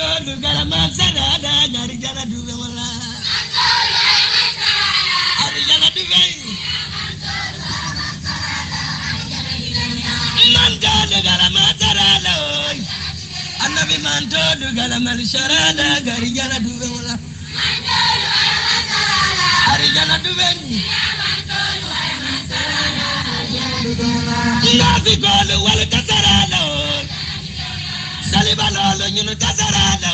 manto dugala masarada ngari jala duve wala ari jala duve manto dugala masarada annabi manto dugala masarada ngari jala duve wala ari jala duve nabi golu wala kasarada Salibalo nyunu kasarada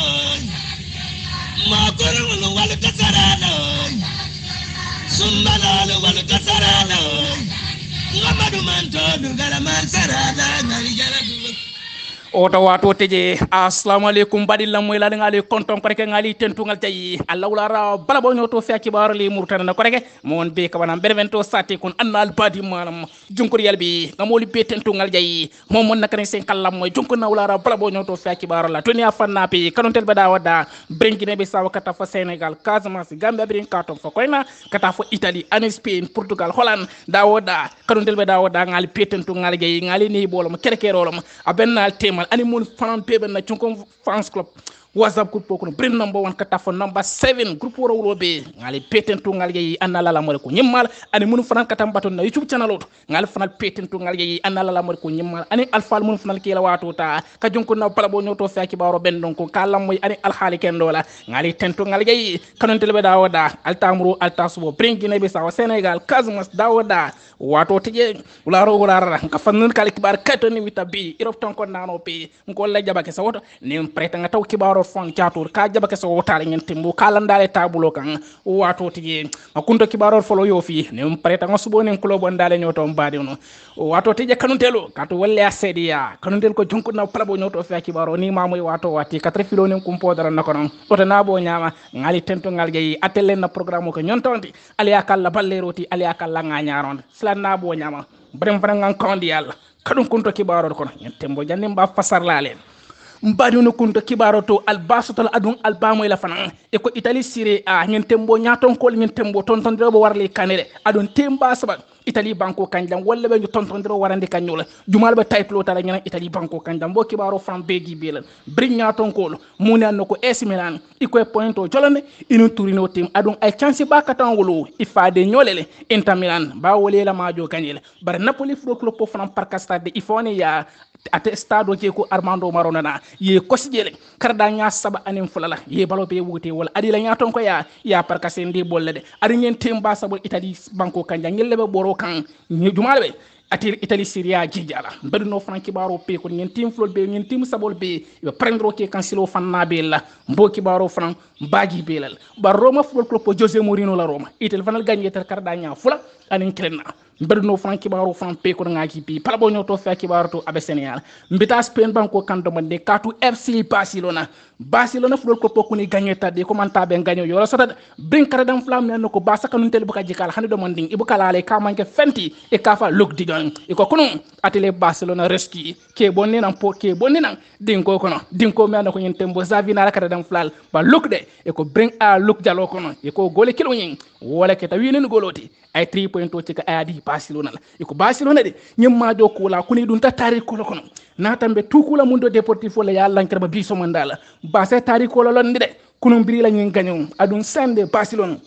makuru wala kasarada sumbalo wala kasarada ngamadu manto dugala masarada ngari jala duve oto wato teje assalamu alaikum badilla moy la ngali konton ko rek ngali tentungal tayi allah wala bala bo nyoto feki barali murtana ko rek mon be ka banam bervento sati kun annal badi manam junkur yalbi ngamoli be tentungal jayi mom mon nakane sen kallam moy junkur na wala bala bo nyoto feki barala toni afanna pe kanontel bada wada brengine be sawa kata fa Senegal Casamance Gambia brin katon fa koyna kata fa Italy and Spain Portugal Holland da wada kanontel bada wada ngali pe tentungal jayi ngali ni bolom kerkerolom abennal ani mon fan pebe na chunko fans club WhatsApp group ko brin number 1 kata fo number 7 group woro woro be ngali petentu ngal yeyi annala la mo ko nyimmal ani mun fanan kata baton na YouTube channel oto ngal fanal petentu ngal yeyi annala la mo ko nyimmal ani alfal mun fanal kila wato ta ka jonko na pala bo nyoto fa ki baro ben don ko kala moy ani alhali ken dola ngali tentu ngal yeyi kanon telbe dawoda altamru altasubo bringine be sawa Senegal Casamance dawoda wato tije ularo ulara ka fanun kala kibar katoni witabi irop ton ko nano pe ko la jabake sa woto ni preta nga taw kibaro fon chatur ka jaba ke so wotale ngeen timbu kala ndale tabulo kan wato tije makunto kibaro folo yo fi ne preta nga subo nen club ndale nyoto mbade no wato tije kanuntelo kato walle asedia kanuntel ko jonko na plabo nyoto fi kibaro ni mamoy wato wati 4 filo nen kum podara nako non oto nabo nyama ngali tento ngal jeyi atelle na programme ko nyontonti ali akalla balleroti ali akalla nga nyaaron sla nabo nyama brem fana ngan kondi yalla kadum kunto kibaro ko tembo janne mba fasar lalen mbadi no kunto kibaro to albasotal adun albamo ila fana e ko Italy Serie A ngeen tembo nyaaton ko ngeen tembo tonton do warli kanere adun temba saba Italy banko kanjam walla be ñu tonton do warandi kanyola jumal be title tala ngeen Italy banko kanjam bo kibaro fam begi belal brin nyaaton ko mu ne ko AC Milan iko pointo jolone inu Torino team adun ay chance ba katan wolo ifade nyolele Inter Milan ba wolé la majo kanjele bar Napoli football club po fam parcastade ifone ya ate stade ke ko Armando Maradona ye kosjele karda nya saba anem fulala ye balo be wuté wala adi la nyaton ko ya parkase ndi bolle de adi ngeen temba sabol Italy banko kanja ngel lebe boro kan jumalbe ati Italy Serie A jijala beduno franki baro pe ko ngeen tim flol be ngeen tim sabol be be prendro ke kansilo fanna be la mboki baro fran baji belal ba Roma football club Jose Mourinho la Roma itel fanal gagné ter karda nya fula anin krenna beduno franki baro fran pe ko ngaki bi pala bo nyoto fa kibaro to abe Senegal mbita Spain banko kando mande katu FC Barcelona football club ko ni gagné tade ko man tabe gagné yo sota brin karadam flam men ko ba sakanu tel buka jikal hande do manding ibuka lale ka manke fenti e kafa lok digan e ko kono atele Barcelona reski ke bonni nan po ke bonni nan dinko kono dinko men ko nyen tembo Xavi na karadam flal ba lok de e ko bring a lok jalo kono e ko gole kilo nyin wala ke tawinen goloti ay 3 point to ci ka adi Barcelona la e ko Barcelona de nyem ma do ko la kuni dun ta tari ko kono natambe tukula mundo Deportivo la yalla nkarba biso mandala ba se tari ko lon de kunum biri la nyin ganyo adun sande Barcelona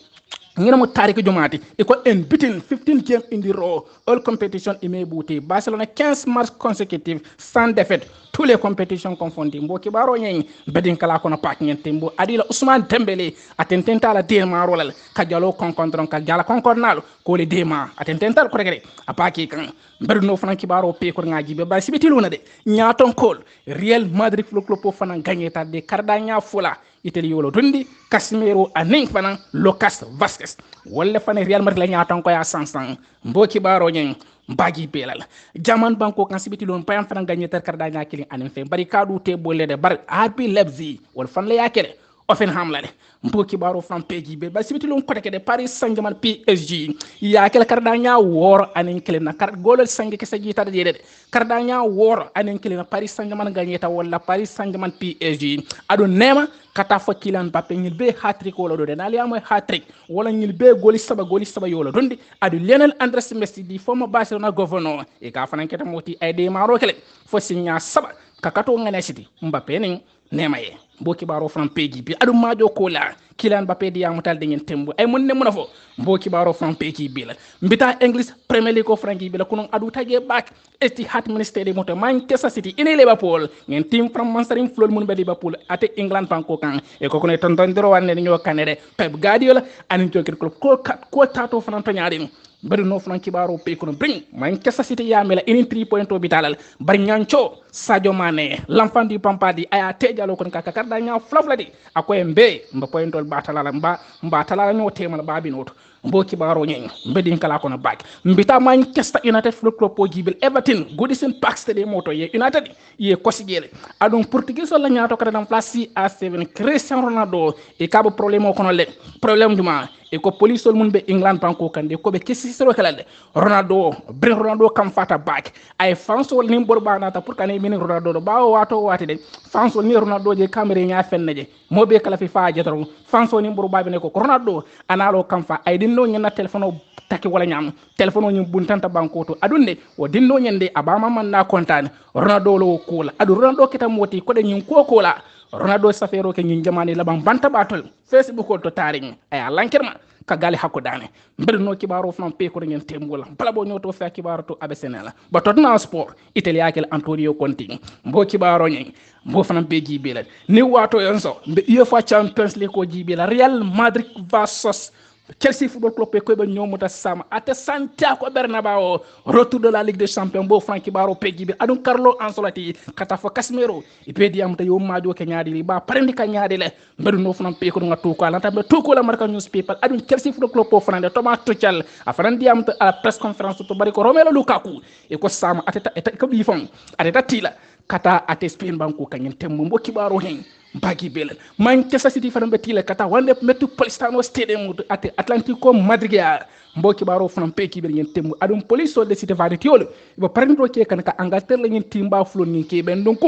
ngina mo tariki jomati e ko en bitin 15 game in the row all competition ime bouti Barcelona 15 matchs consécutifs sans défaite tous les compétitions confondues mboki baro nyen bedin kala kono pak nyen tembo adila Ousmane Dembélé atententa la dema rolal ka jalo concordron ka jala concordnal ko le dema atententa ko regre apaki kan berno franki baro pe ko ngaji be ba sibitiluna de nyaton kol Real Madrid club po fana gagné ta de Cardagna fula Italy yolo dundi Casemiro aning fana Lucas Vazquez wala fana Real Madrid la nyaton ko ya sansan mboki baro nyen bagi belal jaman banko kan sibiti lon payam fana gagné ter Cardagna kilin anen fe bari kadu te bolle de bar RB Leipzig wal fan la yakele Offenham la de mboki baro fan peji be ba sibiti lon koteke de Paris Saint-Germain PSG yakele Cardagna wor anen kilin na kar golol sangi ke saji ta de Cardagna wor anen kilin na Paris Saint-Germain gagné ta wala Paris Saint-Germain PSG ado nema kata fo Kylian Mbappé ngil be hat-trick wala do de na liya moy hat-trick wala ngil be goli saba yola dondi adu Lionel Andres Messi di former Barcelona governor e ka fanan keta moti ay de maro kele fo signa saba kakato ngane siti Mbappé ning nema ye mbo kibaro fran peji bi adu majo kola Kylian Mbappé di yamutal de ngeen tembo ay mon ne mona fo mbo kibaro fran peji bi la mbita English Premier League ko frangi bi la kuno adu tage bak Etihad Ministeri moto Manchester City ine Liverpool ngeen team from Manchester flol mun be Liverpool ate England banko kan e ko ne ton diro wanne ñoo kanere Pep Guardiola ani joker ko tato fran to nyaade bari no flan kibaro pe kono bring Manchester City yamela ini 3 point bitalal bari ñancho Sadio Mané l'enfant du Pampadi aya tejalo kon kaka karda nya flafladi akoy mbe mba pointol batalala mba talala ñoo temal babinoto mbo kibaro ñen mbedin kala kono bak mbita Manchester United Football Club po jibil Everton Goodison Park Stadium moto ye United ye kosigele adon portugais la ñaato kada dam place A7 Cristiano Ronaldo e kabo problème kono le problème duma e ko police sol mun be England banko kande ko be kesi sero kala de Ronaldo kam fata back ay fans wol nim borba nata pour kané min Ronaldo do bawo wato wati de fans wol ni Ronaldo je camere nya fenne je mo be kala fi fa jetoro fans wol ni borba be ne ko Ronaldo analo kam fa ay dinno nyana telephone taki wala nyam telephone nyum buntanta banko to adunde o dinno nyande abama man na kontane Ronaldo lo kula adu Ronaldo kita moti ko de nyum ko kola Ronaldo safero ke ñin jamani laban banta batol Facebook to taring ay lankirma ka gali hakko dane mbir no kibaro fam pe ko ngeen tembola bala bo ñoto fa kibaro to abesenela ba Tottenham Sport Italia kel Antonio Conte mbo kibaro ñen mbo fam be jibela ni wato yonso be UEFA Champions League ko jibela Real Madrid versus Chelsea Football Club ko be ñomuta sama ate Santiago Bernabéu retour de la Ligue des Champions bo Francky Baro peji bi adun Carlo Ancelotti kata fo Casemiro e pedi am ta yo maajo ke nyaadi li ba parendi ka nyaadi le mbedu no fnan pe ko ngatu ko la tambe to ko la marka newspaper adun Chelsea Football Club po frande Thomas Tuchel a frandi am ta à la press conference to bari ko Romelu Lukaku e ko sama ate ko bi fon ate tila kata ate Spain banko kanyen temmo mbo kibaro hen bagi belen Manchester City fanan betile kata wande Metropolitano Stadium ate Atlantico Madrid ya mboki baro fanan peki be ngeen temmu adum police so de cité vanity yolo ba parento ke kan ka Angleterre la ngeen timba flo ni ke ben donc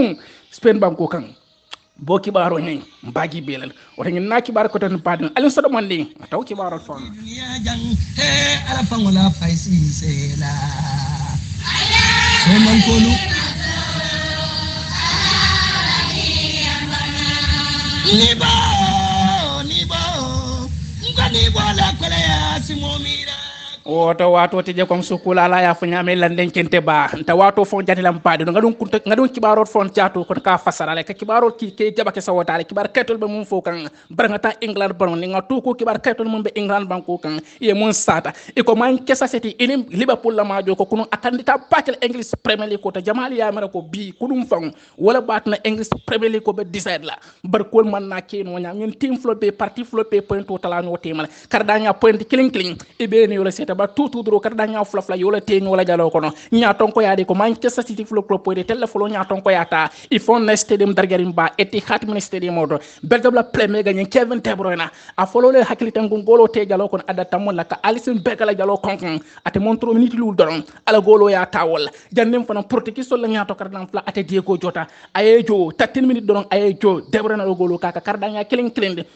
Spain banko kan boki baro nyen bagi belen o ngeen na ki bar ko tan padin alin so do mande taw ki baro fon ya jang he ala fangola faisi sela so man ko lu nibo ngani bola kola ya simomira woto wato tije kom sukula la ya fanya me landen kente ba nta wato fon jati lam paade ngadon kibarot fon tiato ko ka fasara le ka kibarot ki ke jabake sawota le kibar ketol be mum fokan barangata England bon ni ngatu ko kibar ketol mum be England banko kan e mon sata e ko Manchester City inim Liverpool la majo ko kuno akandita patel English Premier League ko ta jamali ya mara ko bi kudum fon wala batna English Premier League ko be decide la bar ko man na ke no nyam ñun team flopé parti flopé point to tala no temal kardanya point killing e be ne yo ba tutu dro kada nya flafla yola teño wala jalo kono nya ton ko yaade ko Manchester City Football Club poede telefono nya ton ko yata il faut na stadium dargarim ba Etihad Stadium modo beldabla play me gagné Kevin De Bruyne a follow le hakilitan golo te jalo kono adata mon la ka Alisson Becker la jalo konkon ate montro minute lul doron ala golo ya tawol jannem fana portugais so la nya to kada fla ate Diego Jota ayejo 13 minutes doron ayejo De Bruyne la golo kaka kada nya killing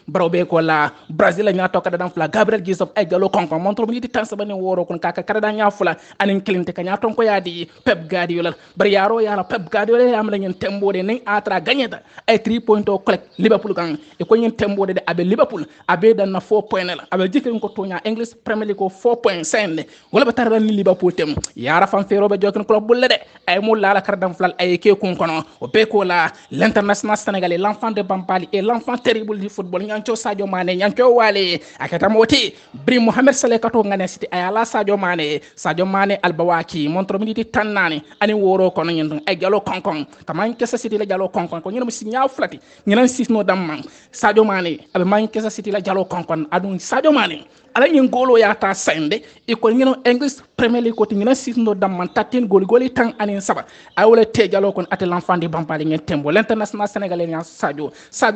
barobe ko la Brazil la nya to kada fla Gabriel Jesus ay jalo konkon montro minute tan ne woro kon kaka karada nya fula anin kilinte kanya ton ko yaadi Pep Guardiola bari yaro yala Pep Guardiola yam la ngeen tembode ning atra gagneta ay 3 point o collect Liverpool kan e ko ngeen tembode de abe Liverpool abe dan na 4 point la abe jikin ko tonya English Premier League ko 4.5 wala ba taral ni Liverpool tem yara fam fero be jokin club bulle de ay mo la kardam flal ay ke kun kono o be ko la l'international sénégalais l'enfant de Bambali et l'enfant terrible du football ñancho Sadio Mané ñancho Wale akata moti Bri Mohamed Saleh kato ngane city ayala Sadio Mané albawaki montro miniti tannani ani woro kono ñen ay jalo konkon kama Manchester City la jalo konkon ko ñen ci ñaaw flati ñen sisno damman Sadio Mané abe Manchester City la jalo konkon adun Sadio Mané ala ñen golo ya ta sende e ko ñen English Premier League ko ñen sisno damman tatin goli tan ani saba ay wala te jalo kon ate l'enfant de Bambali ngeen tembo l'international sénégalais ñan Sadio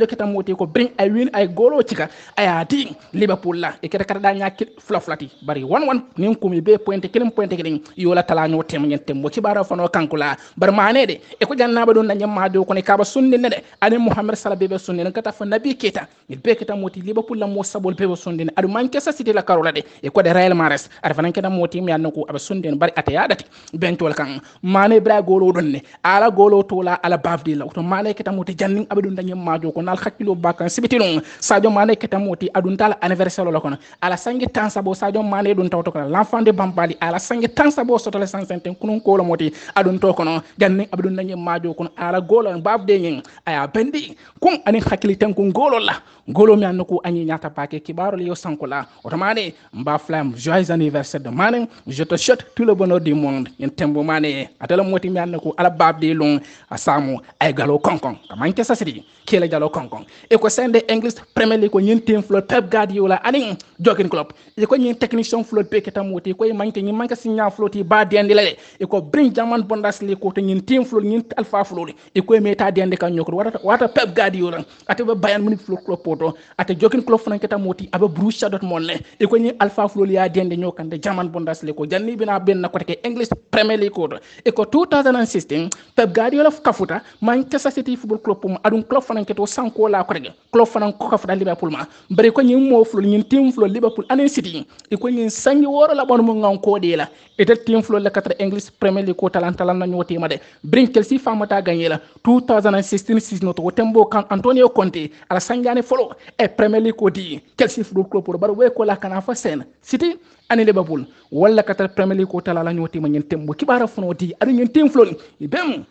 kita moti ko bring ay win ay golo cika aya di Liverpool la e kete kada ñaki flaflati bari 1-1 nin kumi be point kelin yola tala ñoo tem ñen tembo ci bara fano kankula bar mané de e ko jannaba don na ma do ko ne kaba sunni ne de ani Mohamed Salah be sunni ne kata fa Nabi Keita il be keta moti Liverpool la mo sabol be sunni ne adu Manchester City City la karola de e ko de Real Mares ada fanan keda moti mi anko abe sunden bari ate yadati bentol kan mane bra golo donne ala golo tola ala bafdi la to mane keta moti janning abe dun danyem majo ko nal hakkilo bakan sibitilon Sadio Mane keta moti adun tala anniversaire la kono ala sangi tansa bo Sadio Mane dun tawto ko l'enfant de Bambali ala sangi tansa bo sotale 150 kunun ko la moti adun to kono janning abe dun danyem majo ko ala golo bafde ngi aya bendi kun ani hakkili tan ko golo la golo mi anko anyi nyata pake kibaro yo sankola otomane mba flam joyeux anniversaire de Mane je te souhaite tout le bonheur du monde yen tembo Mane atala moti mi anko ala babde long asamu ay galo konkon kamanke sasidi kele galo konkon e ko sende English Premier League ko nyin team flood Pep Guardiola ani jogging club e ko nyin technician flood pe keta moti ko manke signa floti ba dende lele e ko bring German Bundesliga ko to nyin team flood nyin alpha flood e ko meta dende kan nyoko wata Pep Guardiola ate be Bayern Munich flood club poto ate jogging club fana keta moti abe Borussia Dortmund le e ko nyin alpha flood ya dende nyokande German Bundesliga ko janni bina ben na ko te English Premier League ko e ko 2016 Pep Guardiola kafuta Manchester City football club mo adun club fana keto sanko la ko rege club fana ko kafuta Liverpool ma bare ko nyin mo flo nyin team flo Liverpool anen City e ko nyin sangi woro la bon mo ngan ko de la e te team flo la 4 English Premier League ko talent na nyoti ma de brin Chelsea famata gagné la 2016 season to tembo kan Antonio Conte ala sanjane folo e Premier League ko di Chelsea football club pour bare we ko la kana fa sen City ani Liverpool wala 4 Premier League ko talala nyoti ma nyin tembo kibara fono di adu nyin team flo bem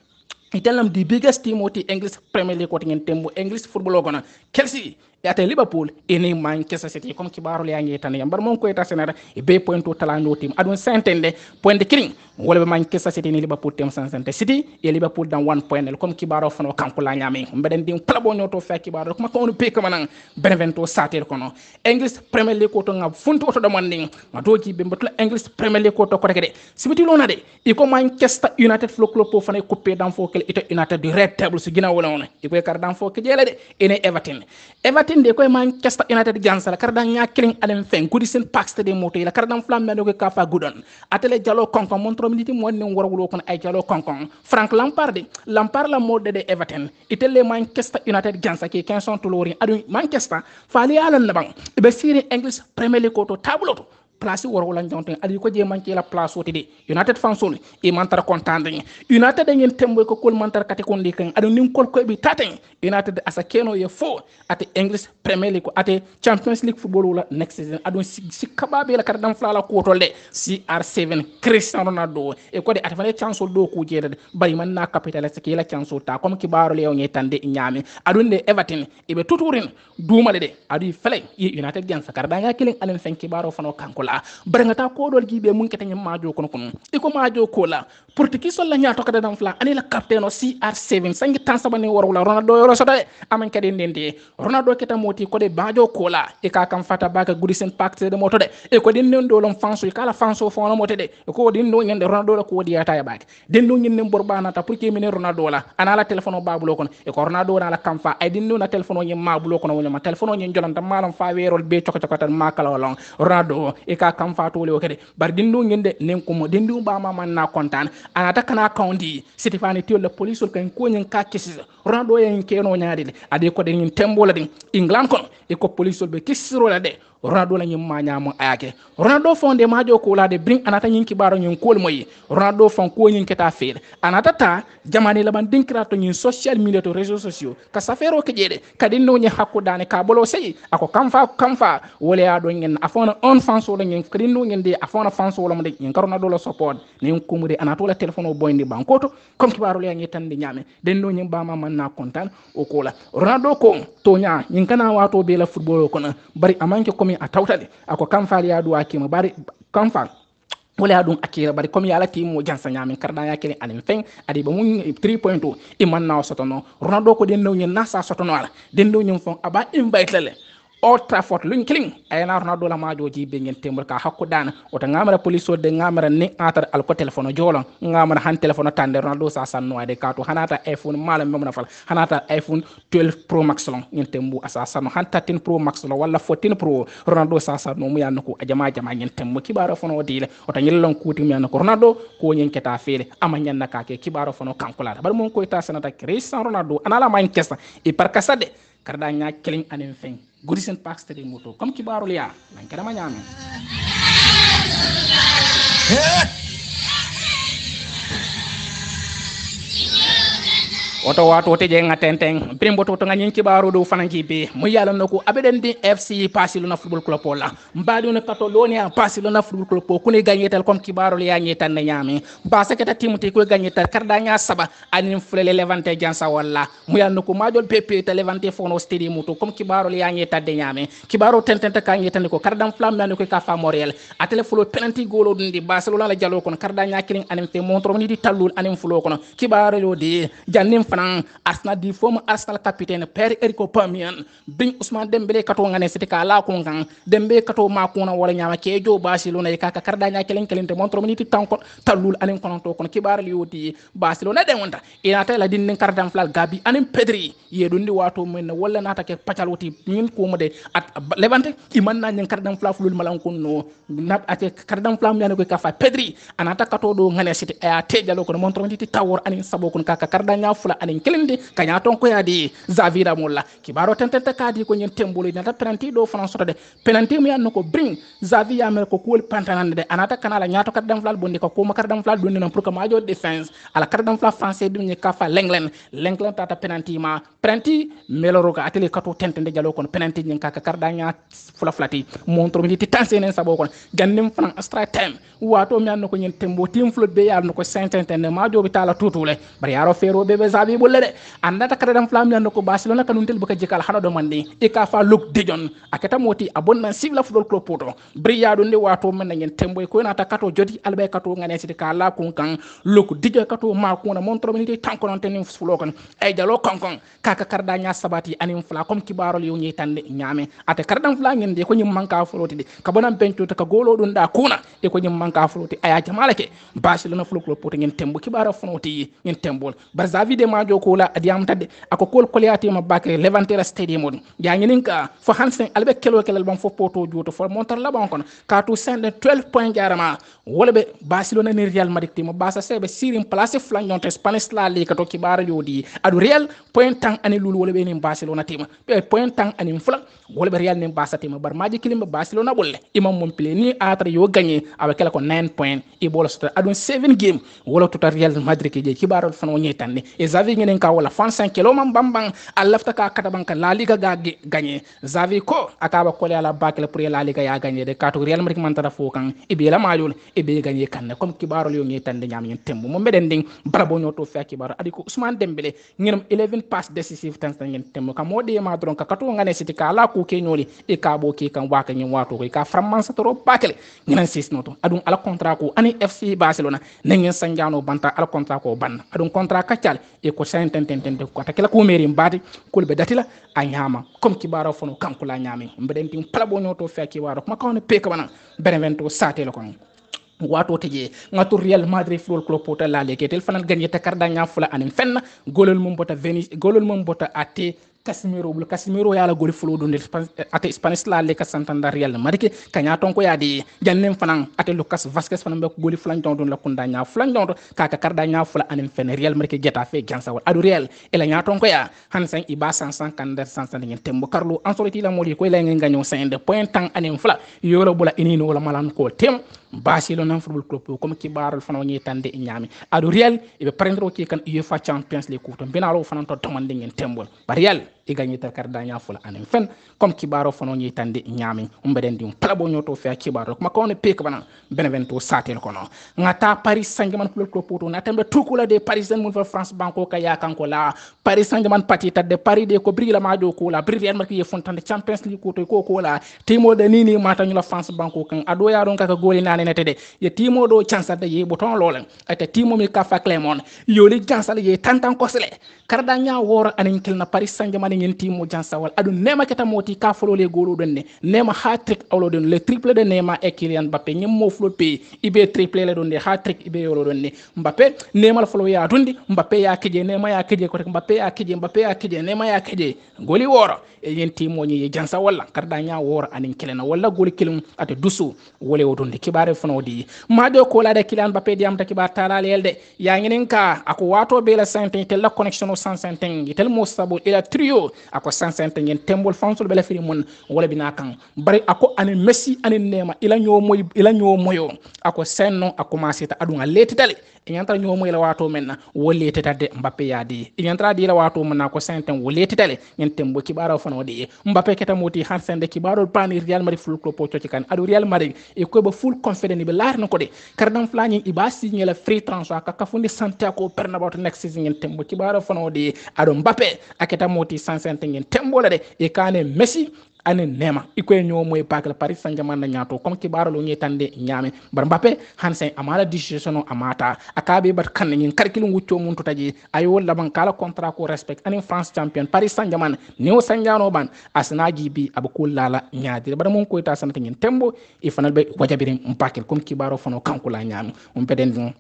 itelam the biggest team oti English Premier League oti ngen tembo English football gona Chelsea ate Liverpool ene Manchester City comme kibaro le yangi tan yambar mon ko eta senara e be pointo talando team adon sentende point de kiring wala be Manchester City ni Liverpool team sentende City e Liverpool dans 1 point comme kibaro fano kanko la nyame mbeden dim klabo nyoto fa kibaro kuma ko on pe kama Benevento satel kono English Premier League ko to ngab funto to demanding ngadoji be mbotla English Premier League ko to ko de sibiti lona de e ko Manchester United Football Club po fane coupé dans fo kel ito United du red table su gina wala wona e ko kar dans fo ke jele de ene Everton de ko Manchester United jansala kardan nya killing alen fen Goodison Park Stadium moto la kardan flamme do ko kafa gudon atele jalo konkon montro militi mo ne worwulo kon ay jalo konkon Frank Lampard la mode de Everton itele Manchester United jansa ke 15 tolori adu Manchester fali alan na bang be siri English Premier League ko to tableau place woro la jonte ali ko je manki la place woti de United fansol e mantar contande United ngeen tembo ko kol mantar kate kon li kan adu nim kol ko bi taten United asa keno ye fo ate English Premier League ate Champions League football wala next season adu si kababe la kardam flala ko to le CR7 Cristiano Ronaldo e ko de ate fane chance do ko jede bari man na capital se ke la chance ta comme ki baro le on tande nyame adu de Everton e be tuturin dumale de adu fele United gan sa kardanga killing alen fen ki baro fano kanko barangata ko dol gibe mun kete nyam majo kono kono iko majo ko la portiki sol la nyaato kada dam fla ani la captain o CR7 sangi tan sabane warula Ronaldo yoro soto aman kede ndende Ronaldo keta moti ko de majo ko la e ka kam fata baka Goodison Park de moto de e ko din non dolom fanso kala fanso fono moto de ko din no nyande Ronaldo la ko diata ya bak din no nyinde borbana ta pour que mine Ronaldo la ana la telephone babulo kono e ko Ronaldo na la kam fa ay din no na telephone nyem mabulo kono wonyama telephone nyen jolanta malam fa werol be choko choko tan makala long Ronaldo e ka kam fa to le o kede bar dindu ngende nen ko mo dindu ba ma man na kontan anata kana kaundi Stéphane Tio le police kan ko nyen ka kisi Ronaldo yen keno nyaade de ade ko de nyen tembola din England kon e ko police be kisiro la de Ronaldo la nyim ma nyamo ayake Ronaldo fonde majo ko la de bring anata nyin kibaro nyin kol moyi Ronaldo fon ko nyin keta fer anata ta jamani la ban dinkra to nyin social media to réseaux sociaux ka safero ke jede kadin no nyi hakku dane ka bolo sey ako kamfa wole ya do nyen afona on fanso la nyin kadin no nyen de afona fanso la mo de nyin Ronaldo la support nyin ko mu de anata la telephone o boyndi bankoto comme kibaro le nyi tan de nyame den no nyin ba ma man na kontan o ko la Ronaldo ko to nya nyin kana wato be la football ko na bari amanke ko a tawtale ako kamfa ya do akima bari kamfa wala dum akira bari comme yala tim mo jansa nyamin karda ya kele anen fen adi ba mun 3.2 e man na sotono Ronaldo ko den no nyen nasa sotono ala den no nyen fon aba invite lele Old Trafford luñ kiling ay na Ronaldo la majoji be ngeen tembul ka hakku dana o ta ngamara police de ngamara ni atar al ko telephone jolon ngamara han telephone tande Ronaldo sa sanno ade kato hanata iPhone mala memna fal hanata iPhone 12 Pro Max long ngeen tembu asa sanno han 13 Pro Max lo wala 14 Pro Ronaldo sa sanno mu yanno ko jama ngeen tembu kibaro fono dile o ta nyellon kuti mu yanno ko Ronaldo ko nyen keta fele ama nyanna ka ke kibaro fono kankula bar mon ko ita sanata Cristiano Ronaldo anala Manchester e par kasade karda nya kiling anen fen Goodison Park Stadium moto comme kibarul ya nan kadama nyame oto wato teje nga tenteng brimbo to nga nyin kibaru do fananki be mu yalla nako abeden di FC Barcelona Football Club la mbadi no Catalonia Barcelona Football Club ko ne gagnetal comme kibaru ya nyetan na nyame ba seketa timuti ko gagnetal kardanya saba anin fulele Levante jansa walla mu yalla nako majol PP te Levante fono stadium to comme kibaru ya nyetan de nyame kibaru tentente ka nyetan ko kardam flam nan ko ka fa Moriel atele fulo penalty golo dundi Barcelona la jallo kon kardanya killing anim te montro ni di talul anim fulo kono kibaru lo di jannim fanan Arsenal di former Arsenal capitaine Pierre-Emerick Aubameyang bin Ousmane Dembélé kato ngane siti ka la ko ngan Dembélé kato ma ko na wala nyama kejo Barcelona ka ka kardanya kelen te montro miniti tanko talul anin kono to kono kibar li yoti Barcelona de wonta ina tay la din kardam flal Gabi anin Pedri yedundi wato men wala nata ke pacaloti min ko mode at Levante iman na nyen kardam flal fulul malan ko no nat ate kardam flam yana ko ka fa Pedri anata kato do ngane siti a tejalo ko montro miniti tawor anin sabo kon ka kardanya fula anin kelinde kanya ton ko yadi Zavira molla kibaro tentente kadi ko nyen tembolo nata penalty do France de penalty mi an ko bring Zavia mer ko kul pantanande de anata kanala nyato kardam flal bondi ko ma kardam flal bondi non pour que majo defense ala kardam flal français dum ni kafa lenglen tata penalty ma penalty meloroga ateli kato tentende jalo kon penalty nyen kaka kardanya fula flati montro mi tansenen sabo kon gannim fran extra time wato mi an ko nyen tembo tim flot be yar no ko sententene majo bi tala tutule bari yaro fero be Zavi bolle de andata kardam flam mi ko Barcelona kanun tel buka jikal hano do mandi e ka fa Luke de Jong akata moti abonnement civil football club poto briyado ndi wato men ngen tembo ko na takato jodi albe kato ngane siti ka la kun kan Luke de Jong kato ma ko na montro miniti tanko non tenin fulo kon ay jalo konkon kaka karda nya sabati anim fla comme kibarol yo nyi tande nyame ate kardam fla ngen de ko nyim manka floti de ka bonam bento ka golo dun da kuna e ko nyim manka floti aya jamalake Barcelona football club poto ngen tembo kibaro floti ngen tembo bar Zavi de majo ko la adiam tadde ako kol kolyati ma bakre Levante la stadium on ya ngininka fo hansen albe kelo kelal bam fo poto joto fo montar la bon kon ka to send 12 points jarama wala be Barcelona ni Real Madrid timo basa sebe sirim place flanyon te Spanish la liga to kibara yodi adu Real point tang ani lulu wala be ni Barcelona timo be point tang ani fla wala be Real ni Barca timo bar maji kilim Barcelona bolle imam Montpellier ni atra yo gagné avec kala ko 9 points e bolo sota adu 7 game wala to Real Madrid ke je kibara fano nyetande e Zavi ngenen ka wala fan 5 kilo man bambang alafta ka kataban ka La Liga ga gagné Zavi ko akaba ko la bakle pour La Liga ya gagné de kato Real Madrid man tara fo kan ibe la majul ibe gagné kan comme kibaro yo ngi tande nyam yen tembo mo beden ding brabo nyoto fe kibaro adiko Ousmane Dembélé ngiram 11 pass decisive tan ngen tembo ka modi ma dron ka kato ngane siti ka la ku ke nyoli e ka bo ke kan waka nyi wato ko ka framman sa toro bakle ngiran 6 noto adun ala contrat ko ani FC Barcelona ngen sanjano banta ala contrat ko ban adun contrat kacal e ko sententente ko ta kala ko meri mbadi ko be datila a nyama comme kibaro fono kanko la nyami mbeden tim plabo nyoto fe kibaro ma kawne pe ka bana benevento satelo kon wato teje ngatu Real Madrid football club pota la ligue tel fanal gagné ta karda nya fula anim fenn golol mum bota Venice golol mum bota ate Casemiro yala goli fulo don ate Spanish la ligue Santander Real Madrid kanya ton ko yadi jannem fanan ate Lucas Vazquez fanan be goli fulan don la kunda nya fulan don kaka karda nya fula anim fenn Real Madrid Getafe gansa wal adu Real ela nya ton ko ya hansan iba 150 ngin tembo Carlo Ancelotti la moli ko la ngin gagnon 5 point tan anim fula yoro bula inino wala malan ko tem Barcelona football club comme kibarol fana nyi tande nyami adu Real e be prendro ki kan UEFA Champions League ko to binalo fana to tomande ngin tembol ba Real e gagné ta karda nya fula anen fen comme kibaro fana nyi tande nyami umbeden dim plabo nyoto fe kibaro ma ko ne pek bana Benevento satel kono ngata Paris Saint-Germain football club to na tembe tukula de Paris Saint-Germain France banko ka ya kanko la Paris Saint-Germain patita de Paris de ko brilla ma do ko la Real Madrid fontande Champions League ko to ko la timo de nini mata ñu la France banko kan ado ya don kaka goli na netede ye timo do chansade ye boton lolen ate timo mi ka fa Clermont yoli jansale ye tantan kosle karda nya woro anin kilna Paris Saint-Germain ngin timo jansawal adu nema keta moti ka folo le golo donne nema hat-trick awlo don le triple de Neymar e Kylian Mbappé nyim mo floppé ibe triple le donne hat-trick ibe yolo donne Mbappé Neymar folo ya dundi Mbappé ya keje Neymar ya keje ko Mbappé ya keje Neymar ya keje goli woro e yen timo nyi jansawal karda nya woro anin kilena wala goli kilum ate dusu wole wodonde kibare fono di majo ko la de Kylian Mbappé di am ta kibar tala lelde ya nginen ka ako wato be la santin tel la connexion o 150 tel mo sabo ila trio to ako sansente ngen tembol fansol bela firi mon wala bina kan bari ako ani Messi ani Neymar ila ñoo moyo ako senno ako masita adunga letitale iñantra ñoo moy la wato menna wolle tetade Mbappé yaadi iñantra di la wato menna ko senten wolle tetale ngen tembo kibaro fano de Mbappé keta moti hansende kibaro pani Real Madrid full club to kan adu Real Madrid e ko be full confident be lar nako de kardam flani iba signé la free transfer ka kafundi Santiago Bernabéu next season ngen tembo kibaro fano de adu Mbappé aketa moti 150 ngen tembo la de e kane Messi ane Neymar iko ñoo moy pakal Paris Saint-Germain na ñaato comme kibaro lo ñetande ñaame bar Mbappé hansen amala decision amata akabe bat kan ñin karkilu wuccio mun to taji ay wala ban kala contrat ko respect ani France champion Paris Saint-Germain new sanjano ban asnaji bi abukul lala ñaadi bar mon ko ta sanata ñin tembo e fanal be wajabirim pakal comme kibaro fano kankula ñaami peden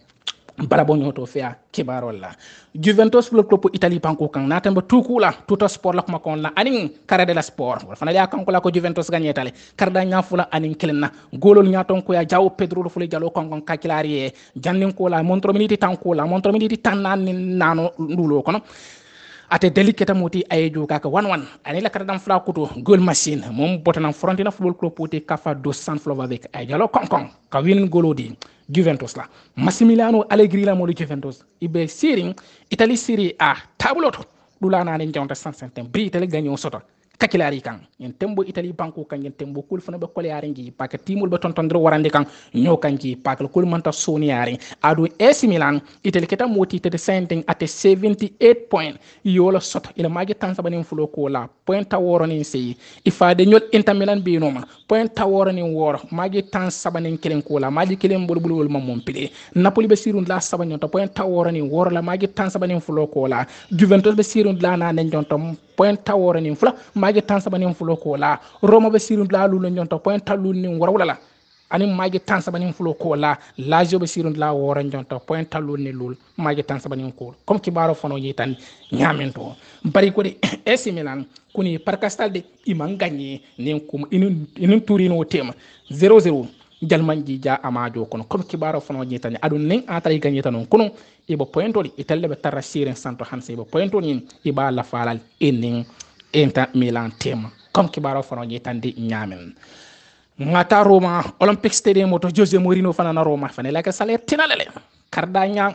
bala bo ñoto fea kibaro la Juventus Football Club Italie banko kan natamba tukula tuto sport la kuma kon la anin kara de la sport wala fana ya kanko la ko Juventus gagné tale karda ñafula anin kelna golol ñaton ko ya jaw Pedro fule jalo kon kakilari jannin ko la montro miniti tanko la montro miniti tannan nano ndulo kono ate delicate moti ayejo kaka 1-1 ani la kardam fla kuto goal machine mom botana Fiorentina Football Club poti kafa 200 flov avec ay jalo konkon ka win golodi Juventus la Massimiliano Allegri la molu Juventus ibe siring Italie Serie A tabloto dulana ne jonta 150 bri Italie gagné soto kakilari kan en tembo Italie banko kan en tembo kul fana be kolyari ngi pak timul be tontondro warande kan ñoo kan ji pak kul manta soniari adu AC Milan Italie keta moti te sending at 78 point yola sot ila magi tan sabani fulo ko la point taworoni sey ifa de ñol Inter Milan bi noma point taworoni wor magi tan sabani kelen ko la magi kelen bulbul mom pile Napoli be sirun la sabani to point taworoni wor la magi tan sabani fulo ko la Juventus be sirun la na nen jontom point taworoni fula magi tan sabani fulo ko la Roma be sirun la lu ñonto point talu ni warawla la ani magi tan sabani fulo ko la Lazio be sirun la wora ñonto point talu ni lul magi tan sabani ko comme kibaro fono yitan ñamento bari ko de AC Milan kuni parkastal de iman gagné nen kum inin turino tema 0-0 jalmanji ja amajo kono comme kibaro fono yitan adu nen atay gagné tanon kono ibo pointoli italle be tarra siren santo hanse ibo pointoni iba la falal enin Inter Milan tema comme kibaro fono yitandi ñamen ngata Roma Olympic Stadium to Jose Mourinho fana na Roma fana la ka salaire tinalele kardanya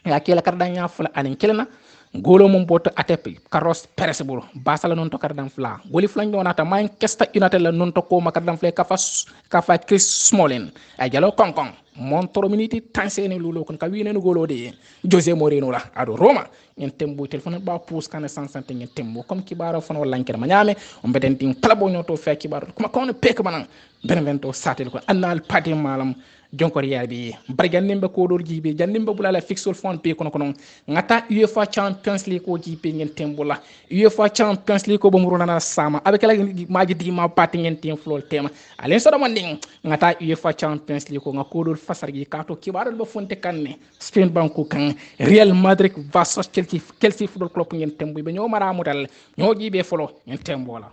ya kila kardanya fula anin kelna golo mum boto atepi Carlos Perez bulu basala non to kardam fla goli flan donata Manchester United la non to ko makardam fla kafa Chris Smalling ay jalo konkon montoro miniti tanseni lulo kon ka winenu golo de Jose Mourinho la ado Roma en tembo telephone ba pous kan 150 en tembo comme kibaro fono lankere manyame on beden tin klabo nyoto fe kibaro kuma kono pek manan benevento satel ko annal pati malam jonkor yabi bargandimbe ko dor jibe jandimbe bulala fixol fond pe kono kono ngata UEFA Champions League ko jibe ngen tembo la UEFA Champions League ko bo muruna sama avec la maji di ma pati ngen tem flol tema alen so do manding ngata UEFA Champions League ko ngako fasar gi kato kibaro be fonte kanne Spain banko kan Real Madrid versus Chelsea Football Club ngen tembo be ñoo mara mutal ñoo jibe folo ngen tembo la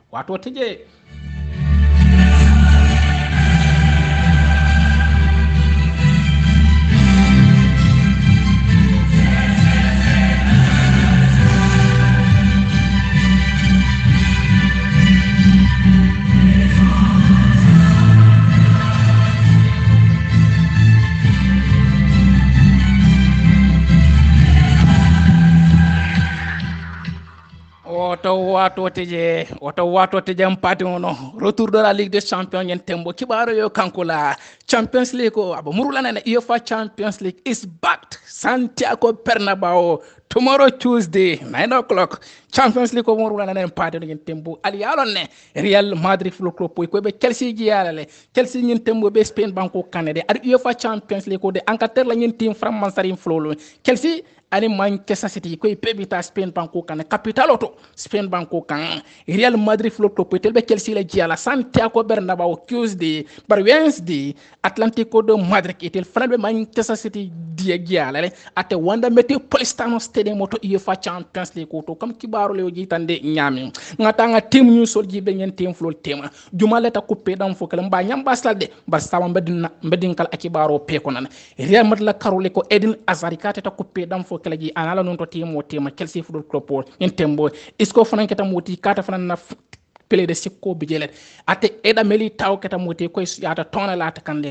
wato teje Oto wato teje mpati ono retour de la Ligue des Champions yen tembo kibaro yo kankula Champions League ko abo murula na UEFA Champions League is back Santiago Bernabéu tomorrow Tuesday 9 o'clock Champions League ko murula na mpati yen tembo ali alon ne Real Madrid Football Club ko be Chelsea gialale Chelsea yen tembo be Spain banko kanade ad UEFA Champions League ko de Angleterre la yen team from Mansarim Flolo Chelsea ani Manchester City ko pebita Spain banko kan capital auto Spain banko kan Real Madrid Football Club telbe Chelsea la giala Santiago Bernabéu Tuesday par Wednesday Atlético de Madrid etel fanbe Manchester City dia giala ate Wanda Metropolitano Stadium to UEFA Champions League to comme kibaro le jitande nyami ngata nga team ñu sol jibe ngeen team flol tema jumale ta coupé dam fo kala mba ñam baslalde bar sama mbedin kala akibaro pe ko nan Real Madrid la karole ko Eden Hazard kata ta coupé dam fo kala ji anala non to timo tema Chelsea Football Club en tembo isko fanan keta moti kata fanan na pele de sikko bijele ate eda meli taw keta moti koy yata tona lata kande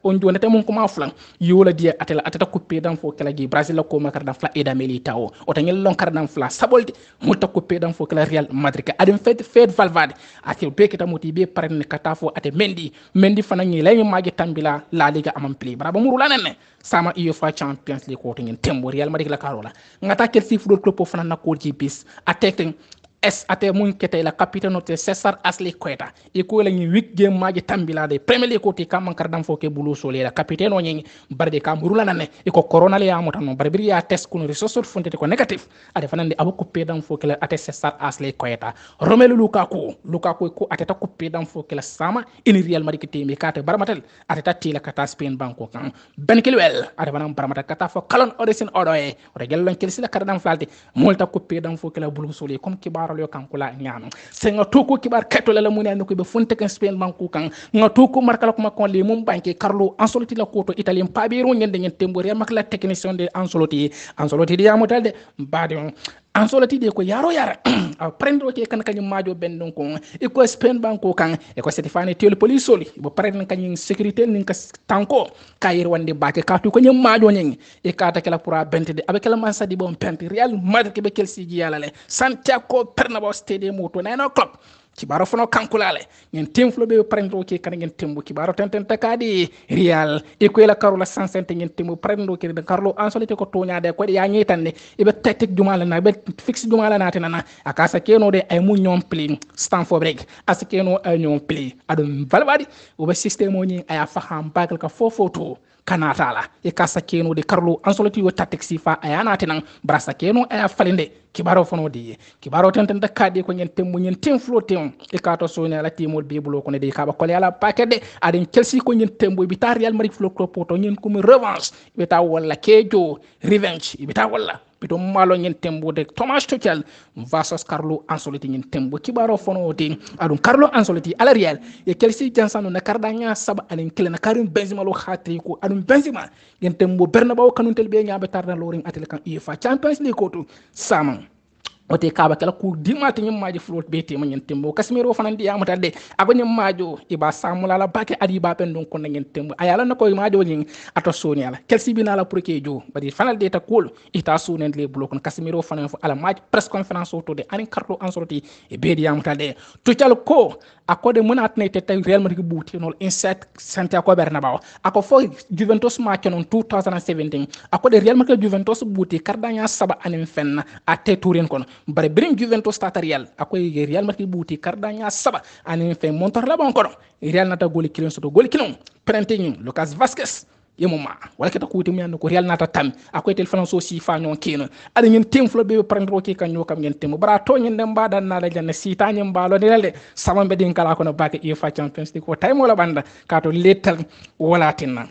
onjo nete mon ko ma fulan yola dia atela atata coupé dan fo kala gi Brazil ko makar dan fla eda meli taw o ta ngel lon kar dan fla sabolde multa coupé dan fo kala Real Madrid ka adem fet Valverde ate be keta moti be parene kata fo ate Mendy fanan ngi lay magi tambila la liga amam pli braba muru lanen sama UEFA Champions League ko to ngin tembo Real Madrid la karola ngata Chelsea Football Club fanan na ko ji bis atek ate mun kete la capitaine te Cesar Asli Koita e ko la ni week game maji tambila de Premier League ko ti kam kardam fo ke bulu sole la capitaine o nyi barde kam rula nane e ko corona le amota non barbiri ya test ko ressource fonte ko negatif ade fanande abo ko pedam fo ke la ate Cesar Asli Koita Romelu Lukaku ko ate ta ko pedam fo ke la sama in Real Madrid te mi kate baramatel ate ta tila kata Spain banko kan Ben Chilwell ate fanam baramata kata fo Callum Hudson-Odoi o regel lon kelsi la kardam flalti molta ko pedam fo ke la bulu sole comme kibar yo kankula nyano se nga toko kibar ketole la munani ko be fonte kan Spain banku kan nga toko markala ko makon le mum banke Carlo Ancelotti la koto italien pabiro nyende nyen tembori mak la technicien de Ancelotti di amotalde badi Ancelotti de ko yaro yara prendo ke kan kanyum majo bendon ko e ko Spain banko kan e ko Stefano Tioli Polisoli bo prendo kanyum sécurité nin ka tanko kayir wande bake katu ko nyum majo nyen e kata kala pura bentede abe kala man sadi bon penti Real Madrid ke be Chelsea ji yala le Santiago Bernabéu stadium to 9 o'clock kibaro fono kankulale ngen tim flo be prendo ke kan ngen timbu kibaro tenten takadi Real e ko la Carola Sansente ngen timbu prendo ke de Carlo Ancelotti ko tonya de ko ya nyitande e be tactique jumala na be fixe jumala na tinana akasa keno de ay mu ñom pli Stamford Bridge askeno ay ñom pli adum valvadi o be système o ñi ay faham bakal ka fofoto kanatala e kasa keno de Carlo Ancelotti yo tactique sifa ayana tinan brasa keno ay falinde kibaro fono di kibaro tenten da kadi ko nyen temmu nyen tim flotem e kato so ne la timol be bulo ko ne de kaba ko yala pakede adin Chelsea ko nyen tembo bi ta Real Madrid flo club poto nyen ko revanche be ta wala kejo revenge be ta wala bito malo nyen tembo de Thomas Tuchel versus Carlo Ancelotti nyen tembo kibaro fono di adun Carlo Ancelotti ala Real e Chelsea jansano na kardanya saba anin kele na Karim Benzema lo khati ko adun Benzema nyen tembo Bernabéu kanuntel be nyabe tarda loring atel kan UEFA Champions League ko to sama ote kaba kala ku dimati nyum maji float beti ma nyen tembo Casemiro fanan di amata de aba nyum majo iba samula la bake adi ba pen don ko nyen tembo ayala nako majo nyin ato soni ala Chelsea bina la pour que jo badi fanal de ta kol ita sunen le block Casemiro fanan ala maji press conference auto de ani Carlo Ancelotti e bedi amata de Tuchel ko akode munat ne te Real Madrid buti no insert Santiago Bernabéu ako fo Juventus match non 2017 akode Real Madrid Juventus buti kardanya saba anim fenna ate touren kono bare birin Juventus tata Real akoy Real Madrid buti kardanya saba anim fen montor la bon kono Real nata goli kilon soto goli kilon penalty Lucas Vazquez yemuma wala keta kuti mi ko Real nata tam akoy téléphone so si fa ñon kino ada ñen tim flo be prendre ki kan ñokam ngeen tim bara to ñen dem badan na la janne sita ñem balo de sama be din kala ko no bake UEFA Champions League ko tay mo la banda kato letal wala tinna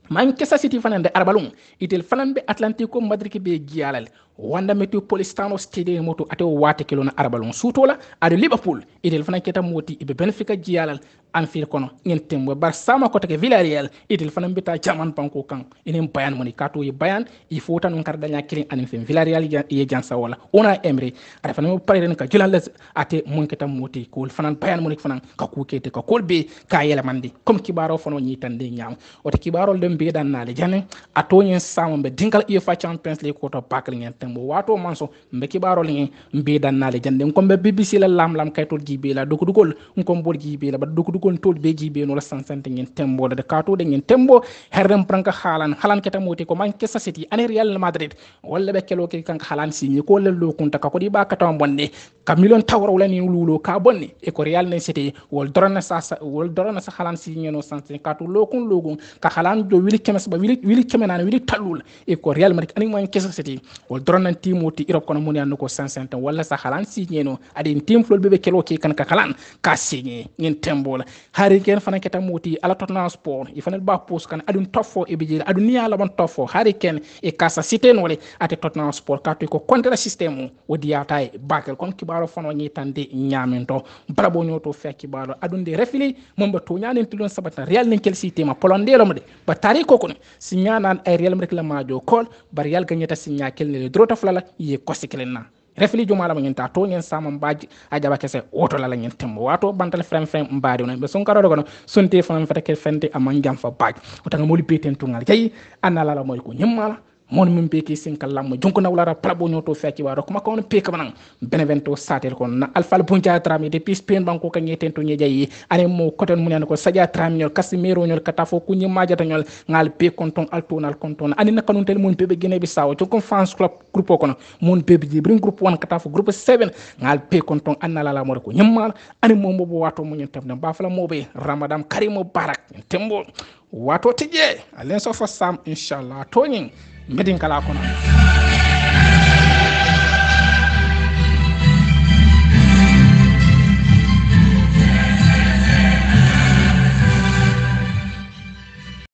Manchester City fanande arbalum itel fanande Atlantico Madrid be gialal Wanda Metropolitano Stadium moto ate wate kilo na arbalum sutola ade Liverpool itel fanan keta moti ibe Benfica gialal Anfield kono ngentem bo bar sama ko take Villarreal itel fanan bita German banko kan enen Bayern moni kato e Bayern il faut tan on karda nya kilin anen fen Villarreal ye jansa wala ona Emery ada fanan pareren ka julal ate mon keta moti ko fanan Bayern moni fanan ka ku kete ka kolbe ka yela mandi comme kibaro fono nyi tande nyam o te kibaro be dan nale jane atonyen sama be dinkal UEFA Champions League ko to bakal ngeen tembo wato manso mbe kibaro lingi mbe dan nale jande ko be BBC la lam kaytol jibe la doku dugol ko mbor jibe la ba doku dugol tol be jibe no la sansante ngeen tembo de kato de ngeen tembo herrem pranka halan keta moti ko Manchester City ane Real Madrid walla be kelo ke kan halan signi ko le lo kunta ko di ba katam bonde ka million tawra wala ni lulo ka bonni e ko Real ne City wol dorana sa halan signi no sansante kato lo kun logun ka halan do wili kemes ba wili kemenana wili talul e ko Real Madrid ani Manchester City wol dronan timoti Europe kono mun yanno ko 500 wala sa halan signeno adi team flol bebe kelo ke kan ka kalan ka signé ngin tembola hari ken fana keta moti ala Tottenham Sport ifanel ba pos kan adun toffo e bijil adun niya la bon toffo hari ken e kasa cité nole ate Tottenham Sport ka to ko contre système o diata e bakel kon kibaro fano nyi tande nyamento brabo nyoto fe kibaro adun de refili mon ba to nyanen tilon sabata real nen kel cité ma polonde lo mode ba tari ko kon signanan ay real rek la majo kol bar real ganyeta signa kel ne drota flala ye kosikelen refli jumala ngen ta to ngen sama mbaji ajaba kese oto la ngen tembo wato bantal frem mbadi on be son karo dogono sunte fam fatake fente amangam fa baji otanga moli beten tungal kay anala la moy ko nyemmala mon min peki sinka lammo jonko na wala plabo nyoto feki waro kuma ko on peka banan benevento satel kon na alfal bunja trami depuis Spain banko ka ngeten to nyejayi ane mo koton mun ko sadia trami nyol casimiro nyol katafo kunyi majata nyol ngal pe konton altonal konton ani nakanun tel mon pebe gene bi sawo jonko fans club groupe kono mon pebe di brin groupe 1 katafo groupe 7 ngal pe konton annala la mo ko nyemmal ani mo mbo wato mun tem na bafala mobe ramadan karimo barak tembo wato tije alen so fa sam inshallah to nyin medin kala kono